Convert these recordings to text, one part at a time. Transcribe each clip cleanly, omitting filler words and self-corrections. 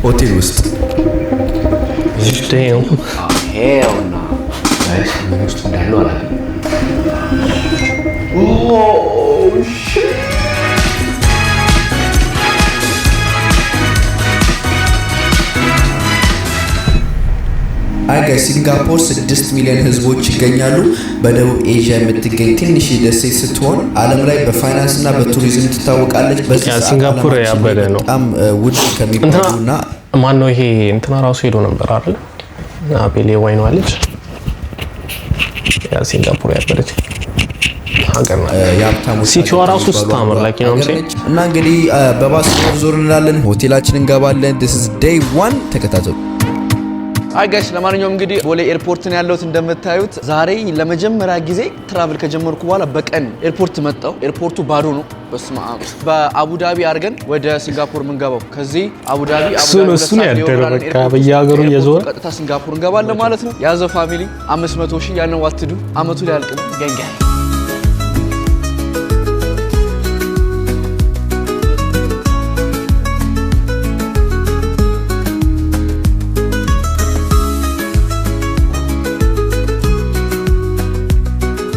ሆቴል ውስጥ ሄውና ጋይስ ምን ውስጥ እንዳለው አላውቅም። ጋይስ ሲንጋፖር 6 ሚሊዮን ህዝቦች ይገኛሉ። በደቡብ ኤዥያ የምትገኝ ትንሽ ደሴት ስትሆን ዓለም ላይ በፋይናንስና በቱሪዝም ትታወቃለች። ሲንጋፖር ያበደ ነው። በጣም ውድ ከሚባሉና ማን ነው ይሄ እንትና ራሱ ሄዶ ነበር አይደል? አቤሌ ዋይኗ ልጅ ያ ሲንጋፖር ያበደች ሀገር ነው። ያምታሙ ሲቲዋ ራሱ ስታምር ላይክ ነው እና እንግዲህ በባስ ዞር እንላለን፣ ሆቴላችን እንገባለን። this is day 1 ተከታተሉ። አይ ጋይስ ለማንኛውም እንግዲህ ቦሌ ኤርፖርት ነው ያለሁት። እንደምታዩት ዛሬ ለመጀመሪያ ጊዜ ትራቭል ከጀመርኩ በኋላ በቀን ኤርፖርት መጣው። ኤርፖርቱ ባዶ ነው። በስመ አብ። በአቡዳቢ አድርገን ወደ ሲንጋፖር የምንገባው ከዚህ አቡዳቢ እሱን ያደረው በቃ በየሀገሩ እየዞረ ቀጥታ ሲንጋፖር እንገባለን ማለት ነው። ያዘ ፋሚሊ 500,000 ያንን ዋትዱ አመቱ ላይ ያልቅ ገንጋይ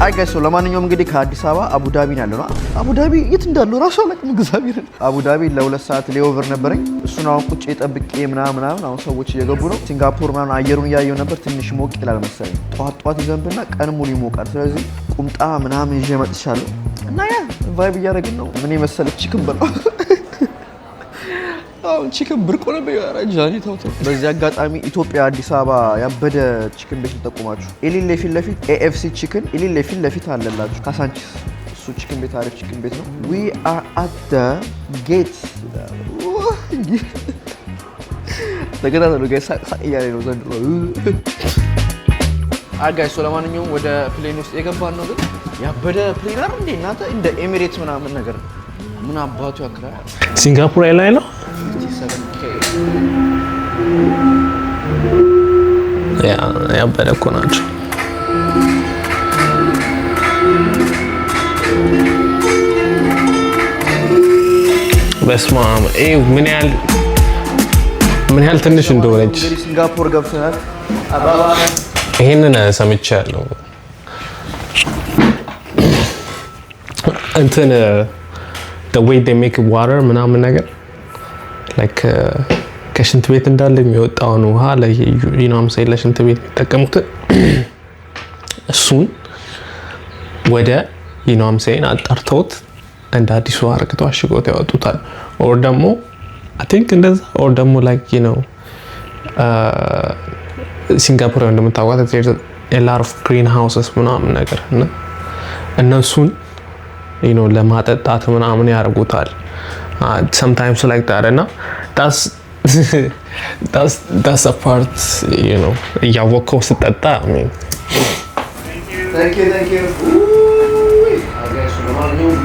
አይ ጋይስ ለማንኛውም እንግዲህ ከአዲስ አበባ አቡዳቢ ነው ያለነው። አቡዳቢ የት እንዳለው ራሱ አላውቅም። እግዚአብሔር አቡዳቢ ለ2 ሰዓት ሌኦቨር ነበረኝ። እሱን አሁን ቁጭ ጠብቄ ምናምን አሁን ሰዎች እየገቡ ነው። ሲንጋፖር ምናምን አየሩን እያየው ነበር። ትንሽ ሞቅ ይላል መሰለኝ። ጧት ይዘንብና ቀን ሙሉ ይሞቃል። ስለዚህ ቁምጣ ምናምን ይዤ መጥቻለሁ እና ያ ቫይብ እያደረግን ነው። ምን የመሰለች ቺክን በላ አሁን ቺክን ብርቅ ነው በያራጃኒ ታውቶ። በዚህ አጋጣሚ ኢትዮጵያ አዲስ አበባ ያበደ ቺክን ቤት ተጠቁማችሁ ኤሊሌ ፊት ለፊት ኤኤፍሲ ቺክን ኤሊሌ ፊት ለፊት አለላችሁ ካሳንቺስ። እሱ ቺክን ቤት አሪፍ ቺክን ቤት ነው። we are at the gate ተገናኙ ጋይስ ሳቂያሌ ነው ዘንድሮ። አጋይስ ለማንኛውም ወደ ፕሌን ውስጥ የገባን ነው። ግን ያበደ ፕሌን አይደል እንዴ እናንተ? እንደ ኤሚሬት ምናምን ነገር ምን አባቱ ያክላል። ሲንጋፖር ኤርላይን ነው ያበደ እኮ ናቸው። በስመ አብ ምን ያህል ትንሽ እንደሆነች ሲንጋፖር ገብተናል። ይሄንን ሰምቻለሁ። እንትን the way they make water ምናምን ነገር like ከሽንት ቤት እንዳለ የሚወጣውን ውሃ ላይ ዩናም ሳይ ለሽንት ቤት የሚጠቀሙት እሱን ወደ ዩናም ሳይን አጣርተውት እንደ አዲሱ አርግተው አሽገውት ያወጡታል። or ደግሞ I think እንደዛ or ደግሞ like you know ሲንጋፖር እንደምታውቋት a lot of greenhouses ምናምን ነገር እና እነሱን you know ለማጠጣት ምናምን ያርጉታል sometimes like that and that's a part you know ያወቀው ስጠጣ I mean thank you አጋይስ ለማንኛውም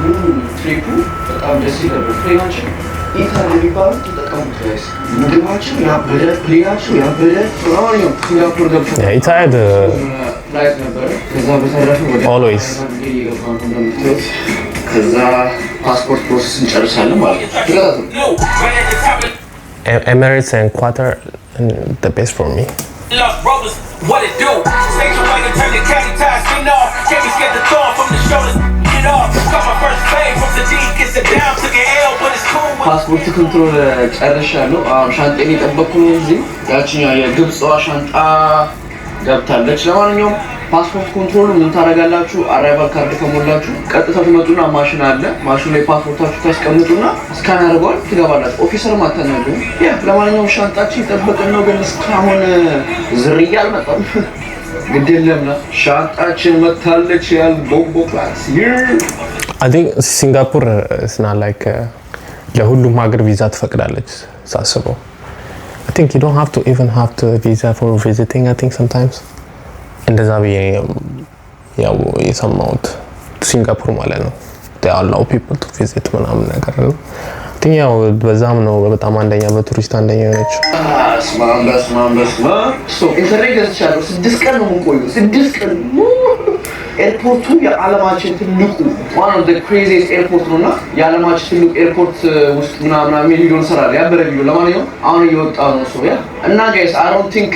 ትሪፑ በጣም ደስ ይላል። ፍሬናችን ኢታሊ ቢባል ተጠቀሙት ጋይስ። ምግባችን ያበደ ፕሌናችን ያበደ ለማንኛውም ሲንጋፖር ገብተን ኢታሊ ፍላይት ነበር። ከዛ በተረፈ ወደ always ከዛ ፓስፖርት ፕሮሰስ እንጨርሳለን ማለት ነው። Emirates and Qatar the best for me. Lost brothers, what it do? Stay your way and turn the county ties spin off. Can't be scared to throw from the shoulders. Get off. Got my first pay from the D. Gets it down, took an L, but it's cool. ፓስፖርት ኮንትሮል ጨርሻለሁ። አሁን ሻንጤን እየጠበቅኩ ነው። እዚህ ያቺኛው የግብጽዋ ሻንጣ ገብታለች። ለማንኛውም ፓስፖርት ኮንትሮል ምን ታደርጋላችሁ? አራይቫል ካርድ ከሞላችሁ ቀጥታ ትመጡና ማሽን አለ። ማሽኑ ላይ ፓስፖርታችሁ ታስቀምጡና ስካን ያደርገዋል፣ ትገባላችሁ። ኦፊሰር ማታናገሩ። ያ ለማንኛውም ሻንጣችን እየጠበቅን ነው፣ ግን እስካሁን ዝርያ አልመጣም። ግድ የለም ሻንጣችን መታለች። ቦምቦ ክላስ I think Singapore is not like ለሁሉም ሀገር ቪዛ ትፈቅዳለች ሳስበው። I think you don't have to even have to visa for visiting. I think sometimes እንደዛ ብዬ ያው የሰማሁት ሲንጋፖር ማለት ነው they allow people to visit ምናምን ነገር ነው። I think ያው በዛም ነው በጣም አንደኛ በቱሪስት አንደኛ የሆነችው። በስመ አብ ሶ ኢንተርኔት ገዝቻለሁ። 6 ቀን ነው የምንቆየው። 6 ቀን ኤርፖርቱ የዓለማችን ትልቁ one of the craziest ኤርፖርት ነውና የዓለማችን ትልቁ ኤርፖርት ውስጥ ምናምን ሚሊዮን ሰራል ያበረ ቪዲዮ ለማንኛውም አሁን እየወጣ ነው ሶ ያ እና ጋይስ I don't think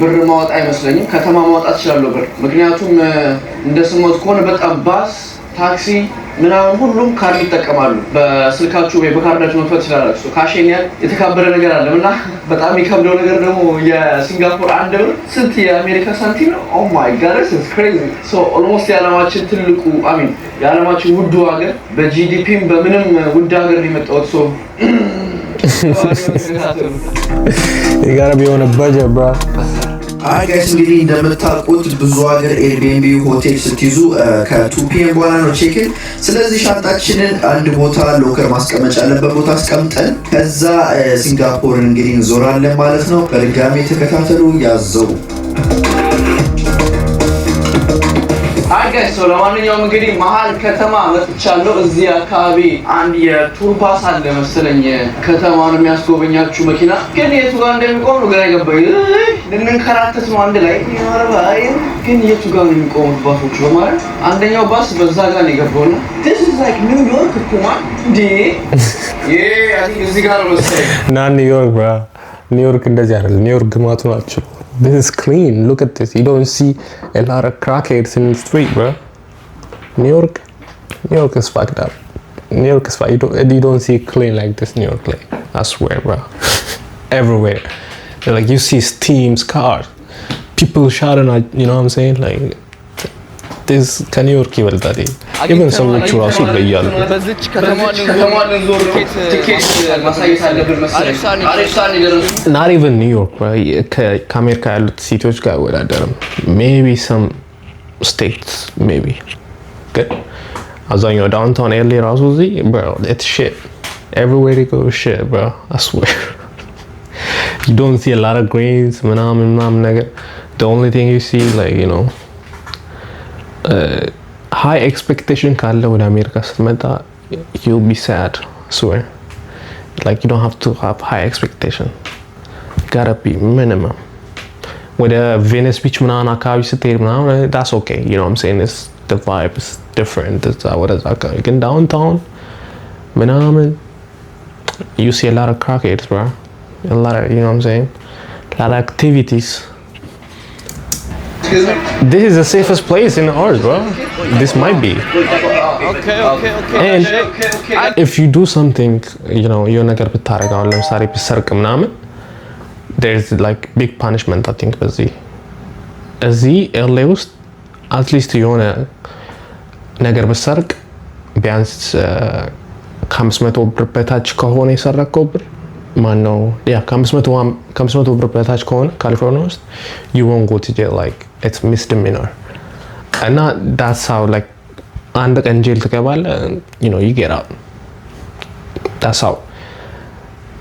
ብር ማውጣት አይመስለኝም ከተማ ማውጣት ይችላል ብር ምክንያቱም እንደሰማሁት ከሆነ በጣም ባስ ታክሲ ምናምን ሁሉም ካርድ ይጠቀማሉ በስልካችሁ ወይ በካርዳችሁ መክፈት ይችላልላችሁ ካሽኒያል የተካበረ ነገር አለና በጣም የሚከብደው ነገር ደግሞ የሲንጋፖር አንድ ብር ስንት የአሜሪካ ሳንቲም ነው ኦ ማይ ጋድ this is crazy so almost የዓለማችን ትልቁ አሚን የዓለማችን ውዱ ሀገር በጂዲፒም በምንም ውድ ሀገር ሊመጣው so you gotta be on a budget bro ጋይስ እንግዲህ እንደምታውቁት ብዙ ሀገር ኤርቢኤንቢ ሆቴል ስትይዙ ከ2 PM በኋላ ነው ቼክን ስለዚህ ሻንጣችንን አንድ ቦታ ሎከር ማስቀመጫ ያለበት ቦታ አስቀምጠን ከዛ ሲንጋፖርን እንግዲህ እንዞራለን ማለት ነው በድጋሚ ተከታተሉ ያዘው ጋይስ ለማንኛውም እንግዲህ መሀል ከተማ መጥቻለሁ እዚህ አካባቢ አንድ የቱር ባስ አለ መሰለኝ ከተማውን የሚያስጎበኛችሁ መኪና ግን የቱ ጋር እንደሚቆም ነው ግራ የገባኝ ልንከራተት ነው አንድ ላይ ይኖርባይ ግን የቱ ጋር ነው የሚቆሙት ባሶቹ በማለት አንደኛው ባስ በዛ ጋር ነው የገባውና this is like New York ኩማ ዲ I think እዚህ ጋር ነው መሰለኝ ና ኒውዮርክ bro ኒውዮርክ እንደዚህ አይደል ኒውዮርክ ግማቱ ናቸው This is clean. Look at this. You don't see a lot of crackheads in the street, bro. New York is fucked up. New York is fucked. You don't see clean like this New York, like I swear, bro. Everywhere, like you see steams, cars, people shouting at, you know what I'm saying, like. This can New York even that even some which are also very young. በዚች ከተማዋን ዞር ቲኬት ማሳየት አለብን መሰለኝ Not even New York, bro. ከአሜሪካ ያሉት ሲቲዎች ጋር ወዳደርም maybe some states maybe good አብዛኛው downtown LA ራሱ እዚህ bro it's shit everywhere you go shit bro I swear you don't see a lot of greens ምናምን ነገር the only thing you see like you know high expectation ካለ ወደ አሜሪካ ስትመጣ you'll be sad swear like you don't have to have high expectation gotta be minimum ወደ ቬኒስ ቢች ምናምን አካባቢ ስትሄድ ምናምን that's okay you know what I'm saying it's the vibe is different ወደዛ አካባቢ ግን downtown ምናምን you see a lot of crackheads bro a lot of you know what I'm saying a lot of activities This is the safest place in the earth, bro. This might be. Okay. And if you do something, you know, you're not gonna be target on ለምሳሌ ቢሰርቅ ምናምን there's like big punishment I think እዚህ LA ውስጥ at least የሆነ ነገር ቢሰርቅ ቢያንስ ከ500 ብር በታች ከሆነ የሰረቀው ብር ማነው ያ ከ500 ብር በታች ከሆነ ካሊፎርኒያ ውስጥ you won't go to jail like it's misdemeanor and that's how like አንድ ቀን ጄል ትገባለህ you know you get out that's how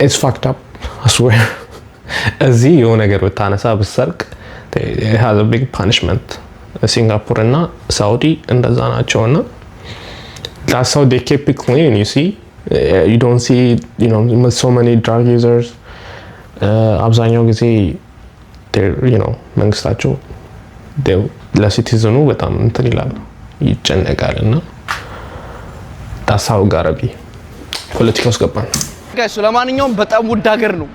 it's fucked up I swear እዚህ የሆነ ነገር ብታነሳ ብትሰርቅ it has a big punishment ሲንጋፖር እና ሳውዲ እንደዛ ናቸውና that's how they keep it clean you see you don't see you know so many drug users አብዛኛው ጊዜ you know መንግስታቸው ለሲቲዝኑ በጣም እንትን ይላል ይጨነቃልና that's how ጋራቢ ፖለቲካ ውስጥ ገባን ጋይስ ለማንኛውም በጣም ውድ ሀገር ነው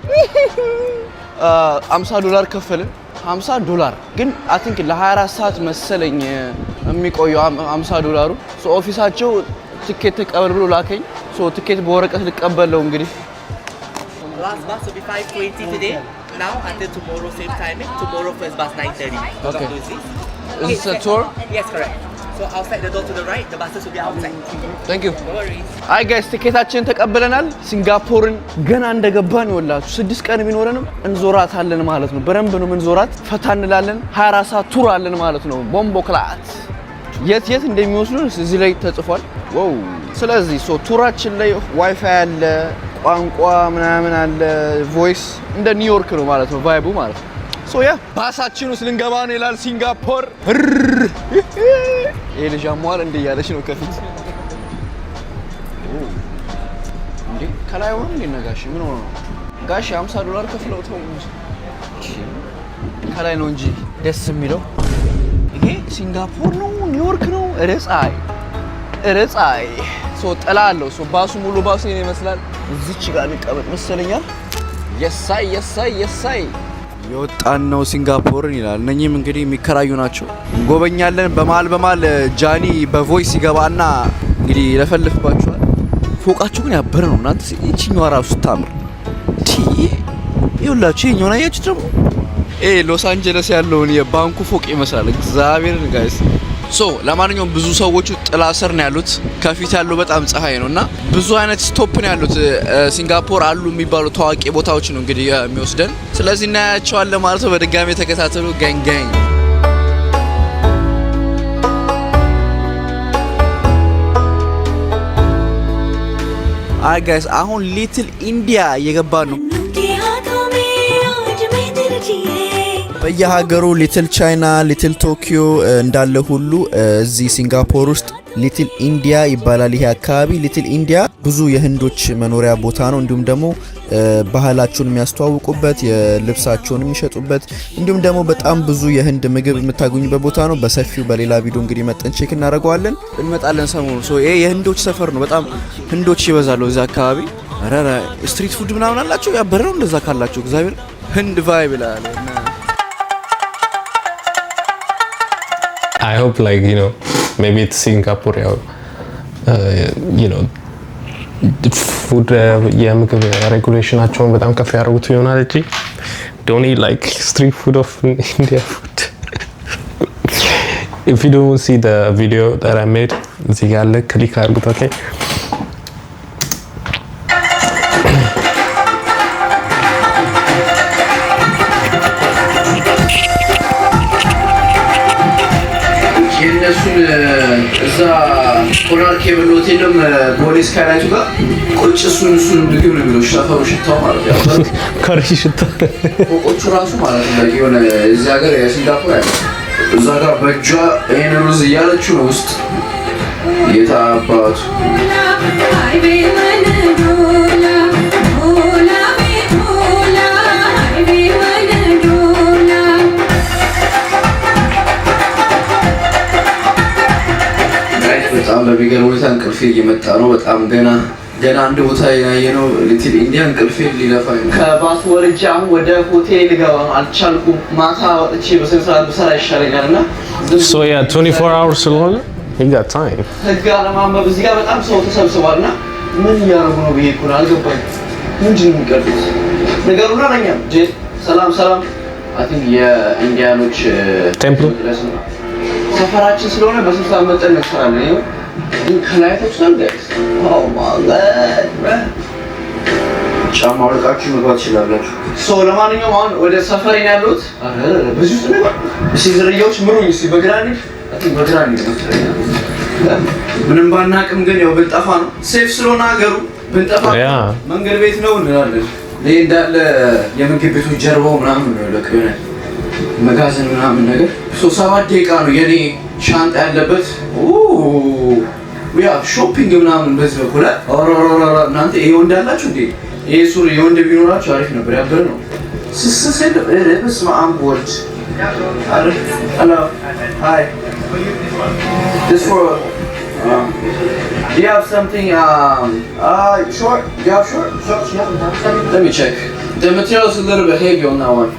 $50 ከፈልን $50 ግን I think ለ24 ሰዓት መሰለኝ የሚቆየው $50 ሶ ኦፊሳቸው ቲኬት ተቀበል ብሎ ላከኝ ሶ ቲኬት በወረቀት ልቀበለው እንግዲህ Last bus will be 5:20 today. Now until tomorrow same timing. Tomorrow first bus 9:30. Okay. Is this a tour? Yes, correct. So outside the door to the right, the buses will be outside. Thank you. No worries. አይ ጋይስ ቲኬታችንን ተቀበለናል ሲንጋፖርን ገና እንደገባን ይወላችሁ 6 ቀን ቢኖረንም እንዞራታለን ማለት ነው በረንብ ነው እንዞራት ፈታ እንላለን 24 ሰዓት ቱር አለን ማለት ነው ቦምቦ ክላት የት እንደሚወስዱን እዚህ ላይ ተጽፏል ዋው ስለዚህ ቱራችን ላይ ዋይፋይ አለ ቋንቋ ምናምን አለ ቮይስ እንደ ኒውዮርክ ነው ማለት ነው ቫይቡ ማለት ነው ሶ ያ ባሳችን ውስጥ ልንገባ ነው ይላል ሲንጋፖር ይሄ ልጅ አሟል እንደ ያለሽ ነው ከፊት እንዴ ከላይ ሆኖ እንዴ ነጋሽ ምን ሆኖ ጋሽ $50 ከፍለው ተው ከላይ ነው እንጂ ደስ የሚለው ይሄ ሲንጋፖር ነው ኒውዮርክ ነው። ፀሐይ ሶ ጥላ አለው። ሶ ባሱ ሙሉ ባሱ ይሄን ይመስላል። እዚች ጋር ልቀመጥ መሰለኛል። የሳይ የወጣን ነው ሲንጋፖርን ይላል። እነኚህም እንግዲህ የሚከራዩ ናቸው። እንጎበኛለን። በመሀል ጃኒ በቮይስ ይገባና እንግዲህ ይለፈልፍባችኋል። ፎቃችሁ ግን ያበረ ነው እናንተ። እቺኛዋ ራሱ ስታምር ይኸውላችሁ፣ ይኸኛውን አያችሁት ደግሞ ሎስ አንጀለስ ያለውን የባንኩ ፎቅ ይመስላል። እግዚአብሔርን ጋይስ። ሶ ለማንኛውም ብዙ ሰዎቹ ጥላ ስር ነው ያሉት። ከፊት ያለው በጣም ፀሐይ ነው እና ብዙ አይነት ስቶፕ ነው ያሉት። ሲንጋፖር አሉ የሚባሉ ታዋቂ ቦታዎች ነው እንግዲህ የሚወስደን። ስለዚህ እናያቸዋለን ማለት ነው። በድጋሚ ተከታተሉ። ጋንግ አይ ጋይስ፣ አሁን ሊትል ኢንዲያ እየገባ ነው። በየሀገሩ ሊትል ቻይና፣ ሊትል ቶኪዮ እንዳለ ሁሉ እዚህ ሲንጋፖር ውስጥ ሊትል ኢንዲያ ይባላል ይሄ አካባቢ። ሊትል ኢንዲያ ብዙ የህንዶች መኖሪያ ቦታ ነው። እንዲሁም ደግሞ ባህላቸውን የሚያስተዋውቁበት፣ የልብሳቸውን የሚሸጡበት፣ እንዲሁም ደግሞ በጣም ብዙ የህንድ ምግብ የምታገኙበት ቦታ ነው። በሰፊው በሌላ ቪዲዮ እንግዲህ መጠን ቼክ እናደርገዋለን። እንመጣለን ሰሞኑን። ሶ ይሄ የህንዶች ሰፈር ነው። በጣም ህንዶች ይበዛሉ እዚህ አካባቢ። አራራ ስትሪት ፉድ ምናምን አላቸው። ያበረው እንደዛ ካላቸው እግዚአብሔር ህንድ ቫይብ ይላል። I hope like maybe it's Singapore ፉድ የምግብ ሬጉሌሽናቸውን በጣም ከፍ ያደርጉት ይሆናል እንጂ don't eat like street food of India food. If you don't see the video that I made, እዚህ ጋር ክሊክ አድርጉት። ኦኬ የእነሱን እዛ ኮናርክ የበለው ሆቴልም ፖሊስ ካላቱ ጋር ቁጭ እሱን ምግብ ነው የሚለው ሻፈሩ ሽታው ማለት ነው። ከርሺ ሽታ ፎቆቹ ራሱ ማለት ነው የሆነ እዚህ ሀገር የሲንጋፖር ያለ እዛ ጋር በእጇ ይሄን ሩዝ እያለችው ነው ውስጥ የታባቱ በጣም በሚገርም ሁኔታ እንቅልፌ እየመጣ ነው። በጣም ገና አንድ ቦታ ያየነው ሊትል ኢንዲያ እንቅልፌ ሊለፋኝ ነው። ከባስ ወርጄ አሁን ወደ ሆቴል ልገባ አልቻልኩም። ማታ ወጥቼ በስንት ሰዓት ብሰራ ይሻለኛል እና so yeah 24 hours ስለሆነ you got time ህግ አለማንበብ እዚህ ጋር በጣም ሰው ተሰብስቧልና ምን እያደረጉ ነው ብዬ እኮ አልገባኝም። ምንድን ነው የሚቀርቡት ነገሩና ነኛም ሰላም አይ ቲንክ የኢንዲያኖች ቴምፕል ሰፈራችን ስለሆነ በስንት ሰዓት መጠን እንሰራለን። ይኸው ከላይቶች ነው ጋይስ። ኦ ማይ ጋድ ጫማ አውልቃችሁ መግባት ትችላላችሁ። ሶ ለማንኛውም አሁን ወደ ሰፈሬ ነው ያለሁት። በዚህ ውስጥ ነው ሲዝርያዎች ምሩኝ እስኪ በግራኒ ምንም ባናቅም ግን ያው ብንጠፋ ነው ሴፍ ስለሆነ ሀገሩ ብንጠፋ መንገድ ቤት ነው እንላለን። ይሄ እንዳለ የምግብ ቤቶች ጀርባው ምናምን ነው ለቀ ይሆናል መጋዘን ምናምን ነገር 7 ደቂቃ ነው የኔ ሻንጣ ያለበት። ያ ሾፒንግ ምናምን በዚህ በኩል እናንተ ይሄው እንዳላችሁ እንዴ ይሄ ሱሪ የወንድ ቢኖራችሁ አሪፍ ነበር። ያበረ ነው ስስሰል በስመ አብ ወልድ አሪፍ hello hi this for do you have something short you have short let me check. The material is a little bit heavy on that one.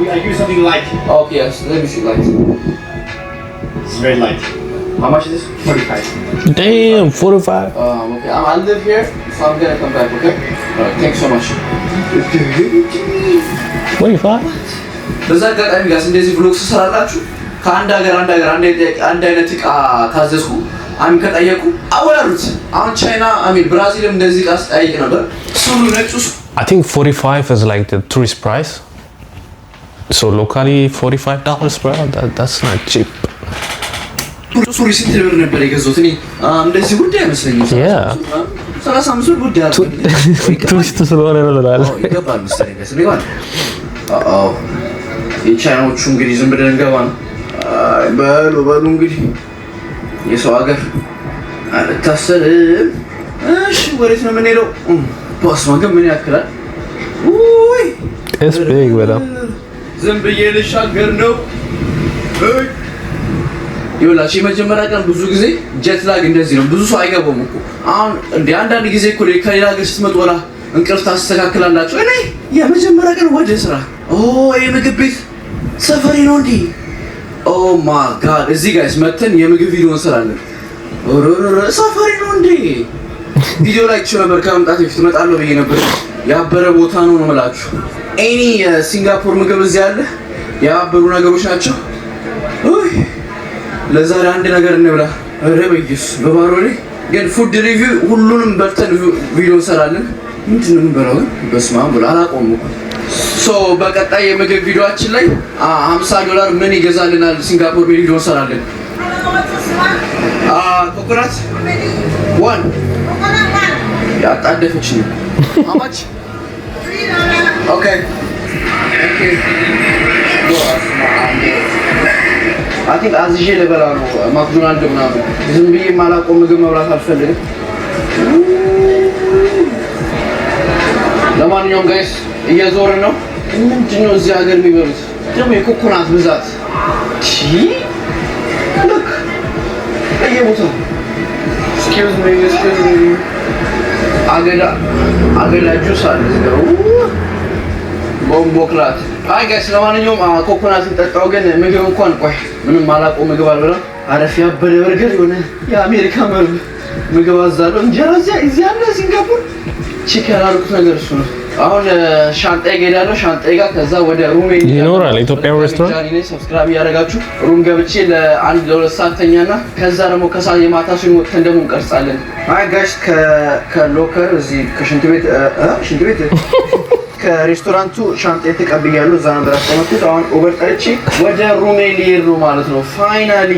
I use something light. Okay, yes. Let me see light. It's very light. How much is this? 45. Damn, 45. Okay. I live here, so I'm gonna come back. Okay. Alright. Thanks so much. 45. በዛ አጋጣሚ ጋር እንደዚህ ብሎግ ስሰራላችሁ ከአንድ ሀገር አንድ አይነት እቃ ካዘዝኩ ከጠየቁ አወራሩት። አሁን ቻይና ብራዚልም እንደዚህ እቃ ስጠይቅ ነበር። ሱሉ ነጩ I think 45 is like the tourist price. So locally $45 per hour, that's not cheap. ሱሪ ስንት ብር ነበር የገዛሁት እኔ? እንደዚህ ውድ አይመስለኝም። Yeah. 35 ብር ውድ አይደለም። ቱሪስት ስለሆነ ነው እላለሁ። ይገባል መሰለኝ ጋር ስለሆነ የቻይናዎቹ እንግዲህ ዝም ብለን እንገባ ነው። በሉ እንግዲህ የሰው ሀገር አልታሰርም። እሺ ወዴት ነው የምንሄደው? በስመ አብ ምን ያክላል? ውይ It's big በጣም ዝም ብዬ ልሻገር ነው። ይኸውላችሁ የመጀመሪያ ቀን ብዙ ጊዜ ጀት ላግ እንደዚህ ነው። ብዙ ሰው አይገባም እኮ አሁን እንደ አንዳንድ ጊዜ እኮ ከሌላ ሀገር ስትመጡ ወላ እንቅልፍ ታስተካክላላችሁ። እኔ የመጀመሪያ ቀን ወደ ስራ የምግብ ቤት ሰፈሪ ነው እንዴ? ኦ ማይ ጋድ እዚህ ጋይስ መተን የምግብ ቪዲዮ እንሰራለን። ሰፈሪ ነው እንዴ? ቪዲዮ ላይ ቹ ነበር ከመምጣት በፊት እመጣለሁ ብዬ ነበር። ያበረ ቦታ ነው የምላችሁ። ኤኒ የሲንጋፖር ምግብ እዚህ አለ። ያበሩ ነገሮች ናቸው። ለዛሬ አንድ ነገር እንብላ። ኧረ በኢየሱስ በባሮሌ ግን ፉድ ሪቪው ሁሉንም በልተን ቪዲዮ እንሰራለን። ምንድን ነው የምንበላው? በስመ አብ ብሎ አላቆምም እኮ ሶ በቀጣይ የምግብ ቪዲዮአችን ላይ $50 ምን ይገዛልናል ሲንጋፖር ቪዲዮ እንሰራለን። ኮኮናት ዋን ያጣደፈች ነው አማች ኦኬ አይ ቲንክ አዝዤ ልበላ ነው ማክዶናልድ ምናምን ዝም ብዬ የማላውቀው ምግብ መብላት አልፈልግም። ለማንኛውም ጋይስ እየዞርን ነው። ምንድን ነው እዚህ ሀገር የሚበሉት ደግሞ የኮኮናት ብዛት ልክ በየቦታው excuse me አገዳ ጁስ አለ ነው ቦምቦክላት። አይ ጋይስ ለማንኛውም ኮኮናት እንጠጣው። ግን ምግብ እንኳን ቆይ ምንም አላውቀው ምግብ አልበላም። አረፍ ያበደ በርገር የሆነ የአሜሪካ ምግብ አዛለሁ። እንጀራ እዚህ ያለ ሲንጋፖር ቺክ ያላልኩት ነገር እሱ ነው። አሁን ሻንጣዬ እሄዳለሁ። ሻንጣዬ ጋር ከዛ ወደ ሩሜ ይኖራል ኢትዮጵያ ሬስቶራንት ሰብስክራይብ ያደረጋችሁ ሩም ገብቼ ለ1-2 ሰዓት ተኛና ከዛ ደግሞ ከሰዓት የማታ ሲሆን ወጥተን ደግሞ እንቀርጻለን። አይ ጋይስ ከሎከር እዚህ ከሽንት ቤት ከሬስቶራንቱ ሻንጣዬ ተቀብያለሁ። እዛ ነበር አስቀመጥኩት። አሁን ኦቨር ጠርቼ ወደ ሩሜ ልሄድ ነው ማለት ነው። ፋይናሊ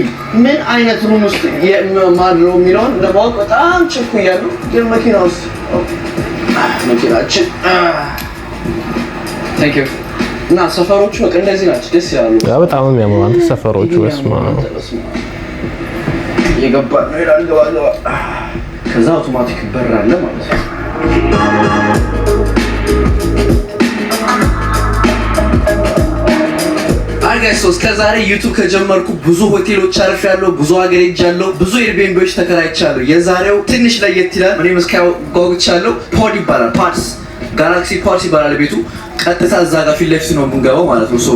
ምን አይነት ሩም ውስጥ ማድረው የሚለውን ለማወቅ በጣም ቸኩያለሁ። ግን መኪና ውስጥ መኪናችን ታንክ ዩ እና ሰፈሮቹ በቃ እንደዚህ ናቸው። ደስ ይላሉ። በጣም የሚያምሩ አንተ ሰፈሮቹ በስማ የገባን ነው ይላል። ገባ ከዛ አውቶማቲክ በር አለ ማለት ነው። ጋይስ ከዛሬ ዩቲዩብ ከጀመርኩ ብዙ ሆቴሎች አርፌያለሁ፣ ብዙ ሀገር ሄጃለሁ፣ ብዙ ኤርቢኤንቢዎች ተከራይቻለሁ። የዛሬው ትንሽ ለየት ይላል። እኔ መስካው ጓጉቻለሁ። ፖድ ይባላል። ፓድስ ጋላክሲ ፓድስ ይባላል ቤቱ። ቀጥታ እዛ ጋር ፊት ለፊት ነው የምንገባው ማለት ነው። ሶ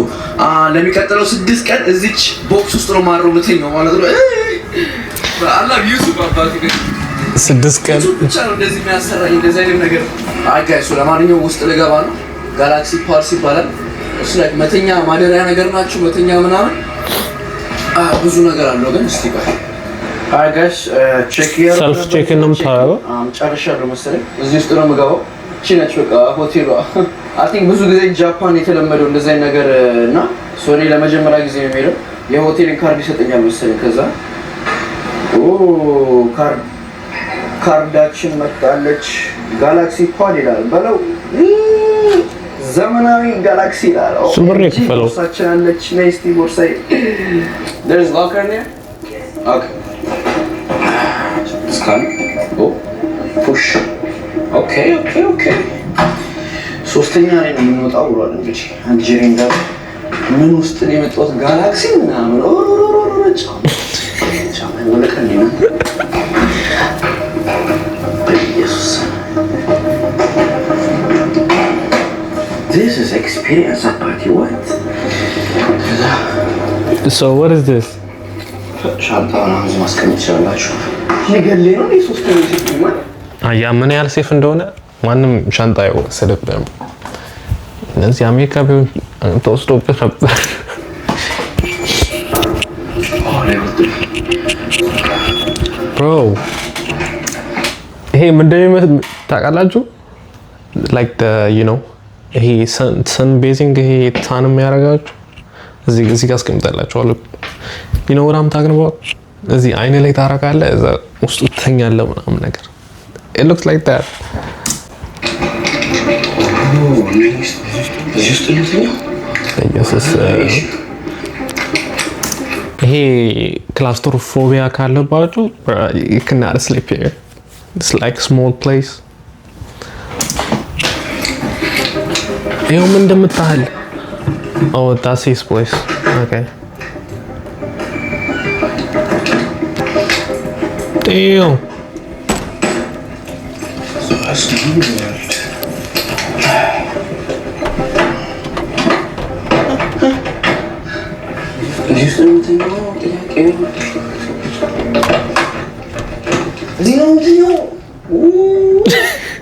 ለሚቀጥለው 6 ቀን እዚች ቦክስ ውስጥ ነው ማረው የምተኛው ማለት ነው። አላህ ዩቲዩብ አባቴ 6 ቀን ብቻ ነው እንደዚህ የሚያሰራኝ እንደዚህ አይነት ነገር። አይ ጋይስ ለማንኛውም ውስጥ ልገባ ነው። ጋላክሲ ፓድስ ይባላል። እሱ ላይ መተኛ ማደሪያ ነገር ናቸው። መተኛ ምናምን ብዙ ነገር አለው። ግን እስቲ ቆይ አይ ጋይስ ሰልፍ ቼክ ነው የምታደርገው? ጨርሻለሁ መሰለኝ። እዚህ ውስጥ ነው የምገባው። እቺ ነች በቃ ሆቴሏ። አይ ቲንክ ብዙ ጊዜ ጃፓን የተለመደው እንደዚህ አይነት ነገር እና ሶኒ ለመጀመሪያ ጊዜ ነው የሚሄደው። የሆቴልን ካርድ ይሰጠኛል መሰለኝ። ከዛ ካርዳችን መጣለች። ጋላክሲ ፓድ ይላል በለው ዘመናዊ ጋላክሲ ይላል። ሱብር የከፈለው ቦርሳችን አለች። ኔስቲ ቦርሳዬ there is locker in there okay scan push okay ሶስተኛ ላይ ነው የምንወጣው ብሏል። እንግዲህ አንድ ጀሪንዳ ምን ውስጥ ነው የመጣው ጋላክሲ ምናምን ጫማ ወለቀኝ ነው በኢየሱስ This is experience party what? So what is this? ሻንጣውን አሁን ማስቀመጥ ይችላልላችሁ። ነገሌ ነው ሶስተኛ ሴት ማለት ያ ምን ያህል ሴፍ እንደሆነ ማንም ሻንጣ አይወሰድብህም። እነዚህ አሜሪካ ቢሆን ተወስዶብህ ነበር። ብሮ ይሄ ምንድነው ታውቃላችሁ? like the you know ይሄ sun basing ይሄ ታን የሚያረጋችሁ እዚህ ጋር አስቀምጣላችኋለሁ። you know what I'm talking about? እዚህ አይኔ ላይ ታረጋለህ፣ እዛ ውስጥ ትተኛለህ ምናምን ነገር it looks like that. ይሄ ክላስትሮፎቢያ ካለባችሁ you cannot sleep here. It's like small place. ይሄው ምን እንደምታህል oh that's his place. Okay Damn.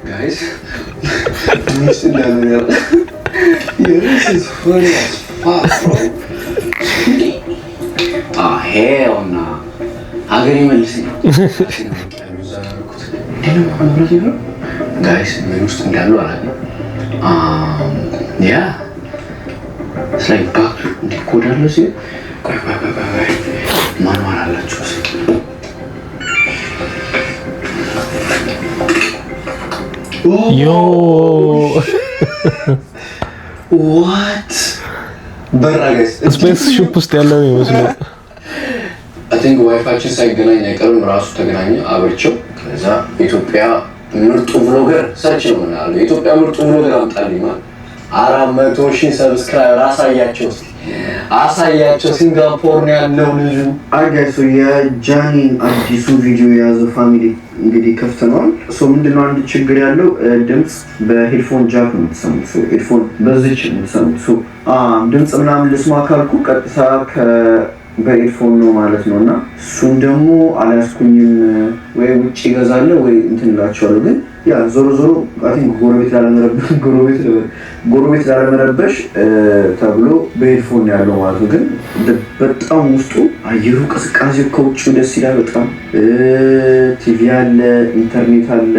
Guys, this is funny as fuck, bro. Ah, hell nah. Agak ni melisi. Guys, menurut sendal lagi. Yeah. It's like back di kodar lu sih. Mana lah cus. Yo. What? Berra guys. Spaceship ውስጥ ያለው ይመስላል። I think ዋይፋችን ሳይገናኝ አይቀርም ራሱ ተገናኘ አብርቸው ከዛ ኢትዮጵያ ምርጡ ብሎገር ሰርች ነው ማለት ኢትዮጵያ ምርጡ ብሎገር አምጣልኝ ማለት 400,000 ሰብስክራይበር አሳያቸው ሲንጋፖር ነው ያለው ልጁ አጋይሶ የጃኒን አዲሱ ቪዲዮ የያዘው ፋሚሊ እንግዲህ ከፍተናል ሶ ምንድነው አንድ ችግር ያለው ድምጽ በሄድፎን ጃክ ነው የምትሰሙት ሶ ሄድፎን በዚች ነው የምትሰሙት ሶ ድምጽ ምናምን ልስማ ካልኩ ቀጥታ በኤርፎን ነው ማለት ነውና እሱን ደግሞ አላስኩኝም ወይ ውጪ ገዛለሁ ወይ እንትንላችኋለሁ ግን ያ ዞሮ አቲን ጎረቤት ላለመረበሽ ተብሎ በኤርፎን ያለው ማለት ነው ግን በጣም ውስጡ አየሩ ቅዝቃዜ ከውጭው ደስ ይላል በጣም ቲቪ አለ ኢንተርኔት አለ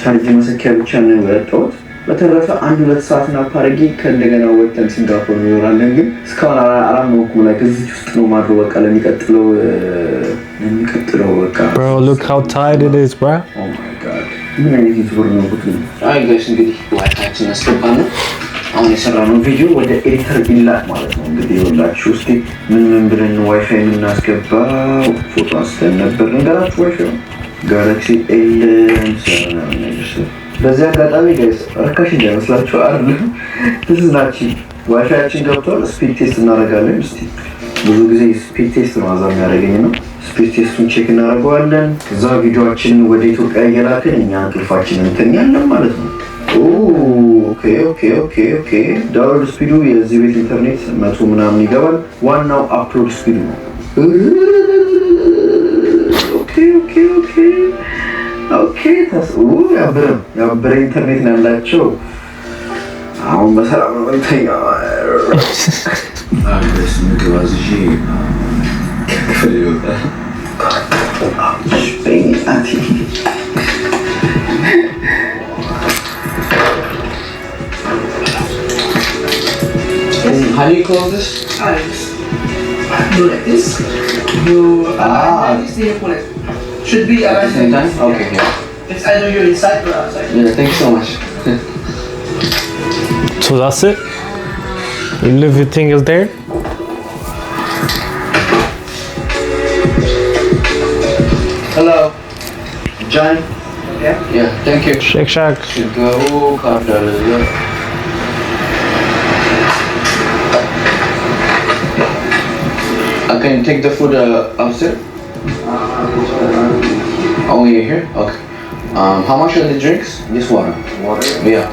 ቻርጅ መሰኪያ ብቻ ነው ያጣሁት በተረፈ 1-2 ሰዓትና ፓርጊ ከእንደገና ወጥተን ሲንጋፖር እንኖራለን ግን እስካሁን አላመንኩም ላይ ከዚህ ውስጥ ነው ማድረግ በቃ ለሚቀጥለው በቃ Bro, look how tight it is, bro. Oh my god. ምን አይነት ዩቲዩበር ነው ብትሉ አይ ጋይስ እንግዲህ ዋይፋችን አስገባና አሁን የሰራነው ቪዲዮ ወደ ኤዲተር ይላክ ማለት ነው እንግዲህ ይኸውላችሁ እስቲ ምን ብለን ዋይፋይ የምናስገባው ፎቶ አስተን ነበር እንዳላችሁ ዋይፋይ ጋላክሲ ኤል7 በዚህ አጋጣሚ ጋይስ ርካሽ እንዳይመስላችሁ አይደለም ትዝናችሁ ዋይፋያችን ገብቷል ስፒድ ቴስት እናደርጋለን እስቲ ብዙ ጊዜ ስፒድ ቴስት ነው አዛም ያደርገኝ ነው ስፒድ ቴስቱን ቼክ እናደርጋለን ከዛ ቪዲዮአችን ወደ ኢትዮጵያ እየላክን እኛ እንቅልፋችንን እንተኛለን ማለት ነው ኦኬ ዳውንሎድ ስፒዱ የዚህ ቤት ኢንተርኔት 100 ምናምን ይገባል ዋናው አፕሎድ ስፒዱ ነው ኦኬ ታስኡ ያበረ ኢንተርኔት ነው ያላቸው አሁን በሰላም ነው እንተኛው አዲስ ምግብ አዝዤ ከፍልዮታ አንቺ How do you close this? Do like this. You this here pull it. Should be At the same time? Okay, yeah. It's either you're inside or outside. Yeah, thank you so much. So that's it? Everything is there? Hello. John? Yeah. Yeah, thank you. Shake. Should go card can you take the food upstairs? Only here? Okay. How much are the drinks? Just water. Water? Yeah.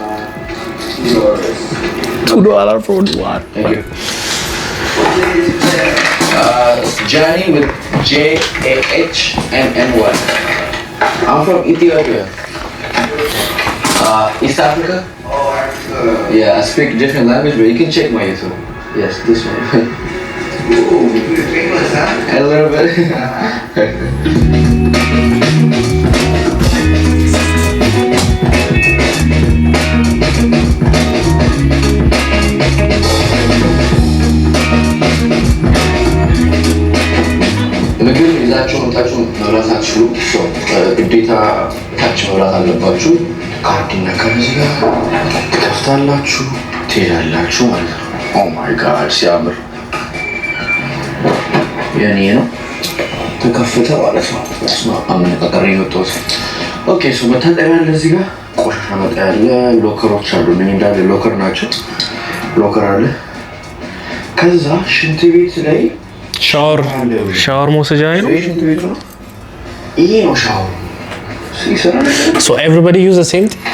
$2 for what? Thank you. Johnny with Jahny. I'm from Ethiopia. East Africa? Yeah, I speak different language, but you can check my YouTube. Yes, this one. Ooh, famous, huh? A little bit. ምግብ ይዛችሁ መጣችሁ መብላት አትችሉም። ግዴታ ታች መብላት አለባችሁ። ካርድና ከዚህ ጋር ትከፍታላችሁ ትሄዳላችሁ ማለት ነው። ኦ ማይ ጋድ ሲያምር የኔ ነው ተከፈተ ማለት ነው። አመነቃቀር የመጣሁት ኦኬ። ሶ መታጠቢያ አለ እዚህ ጋር ቆሻሻ መጣያ አለ። ሎከሮች አሉ። ምን እንዳለ ሎከር ናቸው። ሎከር አለ። ከዛ ሽንት ቤት ላይ ሻወር መውሰጃ ነው። ሽንት ቤቱ ነው። ይሄ ነው ሻወር ሲሰራ So everybody use the same thing?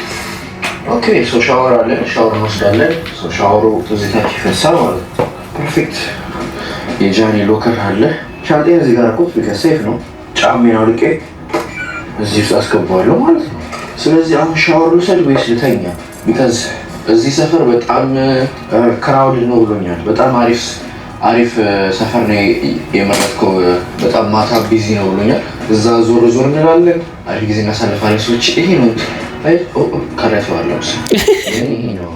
ኦኬ ሶ ሻወር አለ ሻወር እንወስዳለን ሶ ሻወሩ እዚህ ታች ይፈሳል ማለት ነው ፐርፌክት የጃኒ ሎከር አለ ሻንጤን እዚህ ጋር አቆት ቢከሴፍ ነው ጫሜን አውልቄ እዚህ ውስጥ አስገባዋለሁ ማለት ነው ስለዚህ አሁን ሻወር ልውሰድ ወይስ ልተኛ ቢካዝ እዚህ ሰፈር በጣም ክራውድ ነው ብሎኛል በጣም አሪፍ ሰፈር ነው የመረጥከው በጣም ማታ ቢዚ ነው ብሎኛል እዛ ዞር እንላለን አሪፍ ጊዜ እናሳልፋለን ሰዎች ይሄ ነው አይ ካራቱ አለውስ ይሄ ነው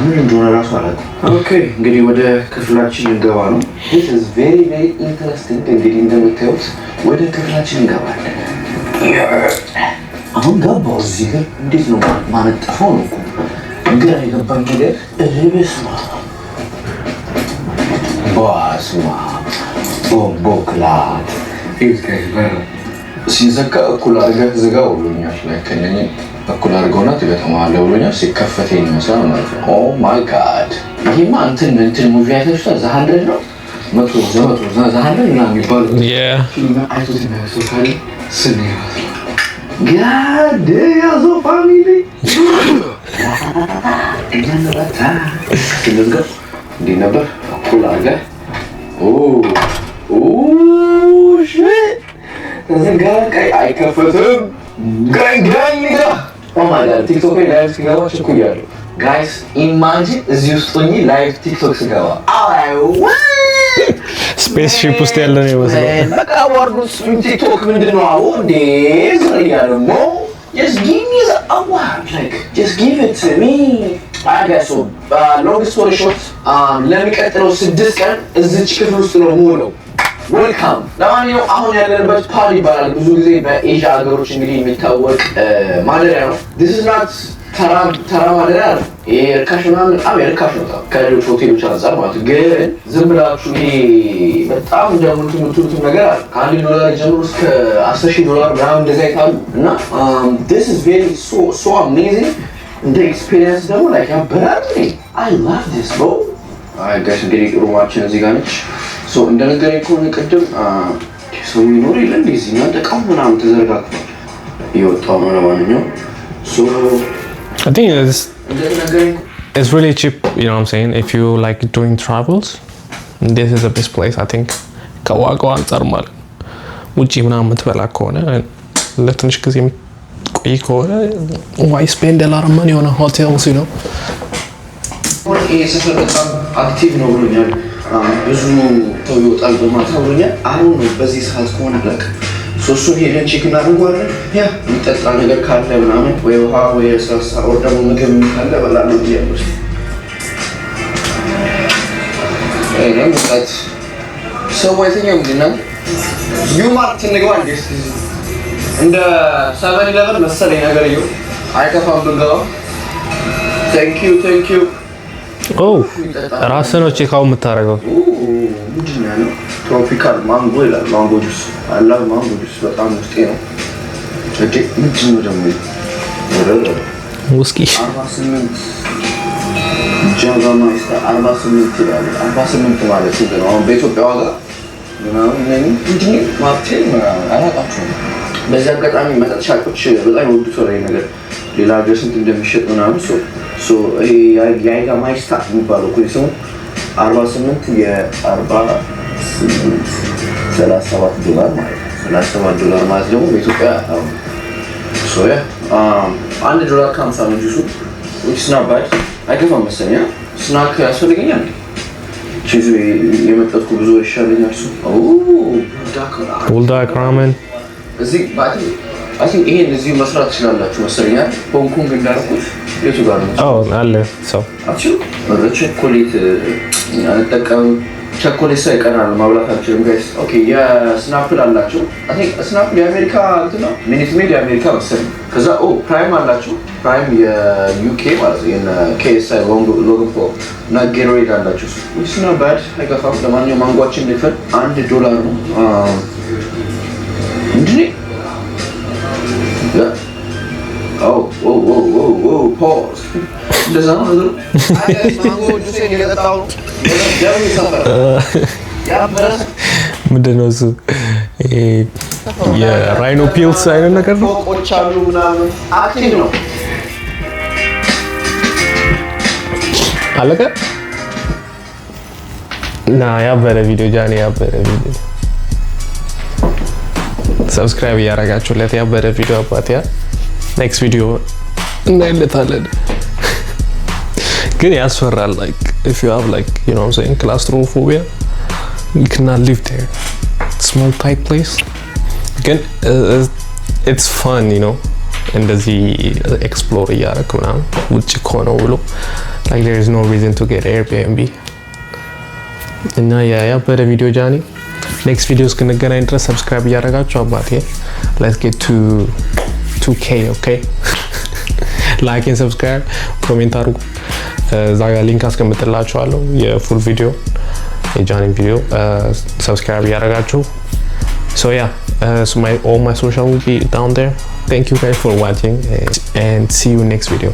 ምን እንደሆነ ራሱ አላውቅም ኦኬ እንግዲህ ወደ ክፍላችን እንገባ ነው this is very very interesting እንግዲህ እንደምታዩት ወደ ክፍላችን እንገባለን አሁን ገባው እዚህ ጋር እንዴት ነው ማነጠፈው ነው ግራ የገባኝ ነገር እቤስማ ባስማ ቦክላት ይዝከበር ሲዘጋ እኩል አድርገህ ዝጋው ብሎኛል ለከነኝ እኩል አድርገውና ትገጠማለህ ብሎኛል ሲከፈት ይመስላል ማለት ነው ኦ ማይ ጋድ ይሄማ እንትን ሙቪ አይተሽታ ዘ100 ነው መቶ ዘ100 እና የሚባል አይቶት ነው ካሊ ስንያ ጋድ ያዞ ፋሚሊ እንደነበታ እንደነበር እንዴ ነበር እኩል አድርገህ ኦ ሽት ተዘጋቀ አይከፈትም ጋይ ሊጋ ኦ ማይ ጋድ ቲክቶክ ላይ ላይቭ ሲገባ ችኩያለሁ ጋይስ ኢማጂን እዚህ ውስጥ ሆኜ ላይቭ ቲክቶክ ሲገባ አይ ስፔስ ሺፕ ውስጥ ያለ ነው ይመስላል በቃ ወርዱስ ቲክቶክ ምንድነው አዎ እንዴ ያለሞ just give me the award like just give it to me I guess so long story short ለሚቀጥለው 6 ቀን እዚች ክፍል ውስጥ ነው የምውለው ዌልካም ለማንኛውም አሁን ያለንበት ፓሪ ይባላል ብዙ ጊዜ በኤዥያ ሀገሮች እንግዲህ የሚታወቅ ማደሪያ ነው this is not ተራ ማደሪያ ነው ይሄ ርካሽ ምናምን በጣም የርካሽ ነው ከሌሎች ሆቴሎች አንፃር ማለት ግን ዝም ብላችሁ ይሄ በጣም እንደምትሉት ነገር አለ $1 ጀምሮ እስከ $10,000 ምናምን እንደዛ ይታሉ እና this is very so amazing እንደ ኤክስፒሪየንስ ደግሞ like ያበራል I love this bro አይ ጋሽ እንግዲህ ሩማችን እዚህ ጋር ነች ሶ እንደነገረኝ ከሆነ ቅድም ሰው ይኖር የለ እንደዚህ እና ተቃው ምናምን ተዘርጋግቷል ይወጣው ነው ለማንኛውም ሶ I think it's really cheap, you know what I'm saying? If you like doing travels, this is the best place, I think. ከዋጋው አንፃር ማለት ውጪ ምናምን የምትበላ ከሆነ ለትንሽ ጊዜ ቆይ ከሆነ why spend a lot of money on a hotels, you know? ይሄ ሰፈር በጣም አክቲቭ ነው ብሎኛል ብዙ ሰው ይወጣል በማታ ብሎኛል አሁን ነው በዚህ ሰዓት ከሆነ ለክ ሶሱን ሄደን ቼክ እናደርጋለን ያ የሚጠጣ ነገር ካለ ምናምን ወይ ውሃ ወይ ለስላሳ ወይ ደግሞ ምግብ ካለ በላሉ ይያሉስ አይነ ሙቀት ሰው ወይተኛው ምንድነው ዩማርት ንገው አንዴስ እንደ 7-11 መሰለኝ ነገር ይው አይከፋም ብንገባ thank you ራስህ ነው ቼክ አውት የምታደርገው ምንድነው ትሮፒካል ማንጎ ይላል ማንጎ ጁስ አላህ ማንጎ ጁስ በጣም ውስጤ ነው እዴ ምንድነው ደግሞ ውስኪ 48 ጃጋ ማይስታ 48 ይላል 48 ማለት ነው አሁን በኢትዮጵያ ዋጋ ምናምን ምንድነው ማርቴል ምናምን አላውቃቸውም በዚህ አጋጣሚ መጠጥ ሻጮች በጣም ይወዱት ወሬ ነገር ሌላ ሀገር ስንት እንደሚሸጥ ምናምን ሶ ያይጋ ማይስታ የሚባለው እኮ ስሙ 48 $37 ማለት $37 ማለት ደግሞ በኢትዮጵያ ሶ ያ $1 ከ50 ነው ጁሱ which is not bad አይገፋም መሰለኝ ስናክ ያስፈልገኛል ቺዝ የመጠጥኩ ብዙ ይሻለኛል ሱ ቡልዳክ ራመን እዚህ ባቲ I think ይሄን እዚህ መስራት ትችላላችሁ መሰለኝ ሆንግ ኮንግ እንዳልኩት የቱ ጋር ነው አለ ሰው አችሁ ቸኮሌት አንጠቀም ቸኮሌት ሳይቀራል ማብላት አልችልም ጋይስ ኦኬ የስናፕል አላችሁ I think ስናፕል የአሜሪካ እንትን ነው ሚኒት ሜድ የአሜሪካ መሰለኝ ከዛ ፕራይም አላችሁ ፕራይም የዩኬ ማለት ነው የነ KSI ሎጎ እና ጌቶሬድ አላችሁ which is not bad አይገፋም ለማንኛውም ማንጓችን ልፈል $1 ነው እንዴ pause እንደዛ ነው አይደል አይ ማንጎ ጁስ እየጠጣው ነው ለምን ይሰፈር ያ በረስ ምንድነው እሱ የራይኖ ፒልስ አይነት ነገር ነው። ፎቆች አሉ ምናምን አክቲቭ ነው። አለቀ እና ያበረ ቪዲዮ ጃኒ ያበረ ቪዲዮ ሰብስክራይብ ያረጋችሁለት ያበረ ቪዲዮ አባትያ ኔክስት ቪዲዮ እናይለታለን። ግን ያስፈራል like if you have like you know what I'm saying claustrophobia you cannot live there. Small tight place ግን it's fun you know እንደዚህ ኤክስፕሎር እያደረክ ምናምን ውጭ ከሆነው ብሎ like there is no reason to get Airbnb እና ያበረ ቪዲዮ ጃኒ ኔክስት ቪዲዮ እስክንገናኝ ድረስ ሰብስክራይብ እያደረጋችሁ አባቴ let's get to 2k okay ላይክ ኤንድ ሰብስክራይብ ኮሜንት አድርጉ። እዛ ጋር ሊንክ አስቀምጥላችኋለሁ የፉል ቪዲዮ የጃኒ ቪዲዮ ሰብስክራይብ እያደረጋችሁ so yeah so all my social will be down there. Thank you guys for watching and see you next video.